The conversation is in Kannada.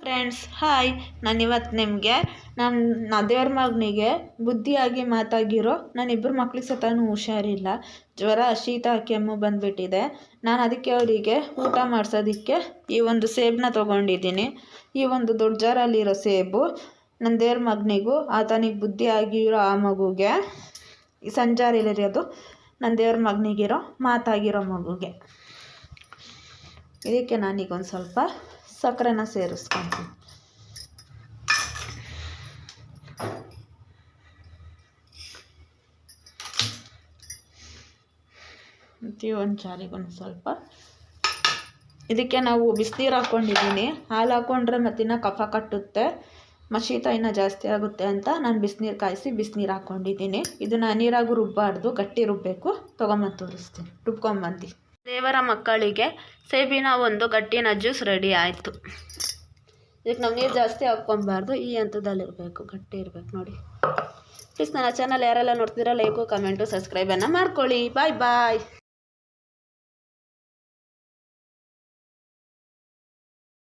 ಫ್ರೆಂಡ್ಸ್ ಹಾಯ್, ನಾನಿವತ್ತು ನಿಮಗೆ ನನ್ನ ದೇವ್ರ ಮಗನಿಗೆ ಬುದ್ಧಿಯಾಗಿ ಮಾತಾಗಿರೋ ನಾನಿಬ್ಬರು ಮಕ್ಳಿಗೆ ಸತಾನು ಹುಷಾರಿಲ್ಲ, ಜ್ವರ ಶೀತ ಕೆಮ್ಮು ಬಂದುಬಿಟ್ಟಿದೆ. ನಾನು ಅದಕ್ಕೆ ಅವರಿಗೆ ಊಟ ಮಾಡಿಸೋದಕ್ಕೆ ಈ ಒಂದು ಸೇಬನ್ನ ತೊಗೊಂಡಿದ್ದೀನಿ. ಈ ಒಂದು ದೊಡ್ಡ ಜಾರಲ್ಲಿರೋ ಸೇಬು ನನ್ನ ದೇವ್ರ ಮಗನಿಗೂ ಆತನಿಗೆ ಬುದ್ಧಿ ಆಗಿರೋ ಆ ಮಗುಗೆ, ಈ ಸಂಜಾರಲ್ಲಿರೋದು ನನ್ನ ದೇವ್ರ ಮಗನಿಗಿರೋ ಮಾತಾಗಿರೋ ಮಗುಗೆ. ಇದಕ್ಕೆ ನಾನೀಗ ಒಂದು ಸ್ವಲ್ಪ ಸಕ್ಕರೆನ ಸೇರಿಸ್ಕೊತೀನಿ. ಒಂದು ಜಾರಿಗೊಂದು ಸ್ವಲ್ಪ ಇದಕ್ಕೆ ನಾವು ಬಿಸಿನೀರು ಹಾಕ್ಕೊಂಡಿದ್ದೀನಿ. ಹಾಲು ಹಾಕ್ಕೊಂಡ್ರೆ ಮತ್ತಿನ್ನ ಕಫ ಕಟ್ಟುತ್ತೆ, ಶೀತ ಇನ್ನೂ ಜಾಸ್ತಿ ಆಗುತ್ತೆ ಅಂತ ನಾನು ಬಿಸಿನೀರು ಕಾಯಿಸಿ ಬಿಸಿನೀರು ಹಾಕ್ಕೊಂಡಿದ್ದೀನಿ. ಇದನ್ನು ನೀರಾಗೂ ರುಬ್ಬಾರ್ದು, ಗಟ್ಟಿ ರುಬ್ಬಬೇಕು. ತೊಗೊಂಬಂದು ತೋರಿಸ್ತೀನಿ, ರುಬ್ಕೊಂಬಂದು. ದೇವರ ಮಕ್ಕಳಿಗೆ ಸೇಬಿನ ಒಂದು ಗಟ್ಟಿನ ಜ್ಯೂಸ್ ರೆಡಿ ಆಯಿತು. ಇದಕ್ಕೆ ನಾವು ನೀರು ಜಾಸ್ತಿ ಹಾಕ್ಕೊಬಾರ್ದು, ಈ ಹಂತದಲ್ಲಿರಬೇಕು, ಗಟ್ಟಿ ಇರಬೇಕು ನೋಡಿ. ಪ್ಲೀಸ್ ನನ್ನ ಚಾನಲ್ ಯಾರೆಲ್ಲ ನೋಡ್ತಿದ್ದೀರಾ ಲೈಕು ಕಮೆಂಟು ಸಬ್ಸ್ಕ್ರೈಬನ್ನು ಮಾಡ್ಕೊಳ್ಳಿ. ಬಾಯ್ ಬಾಯ್.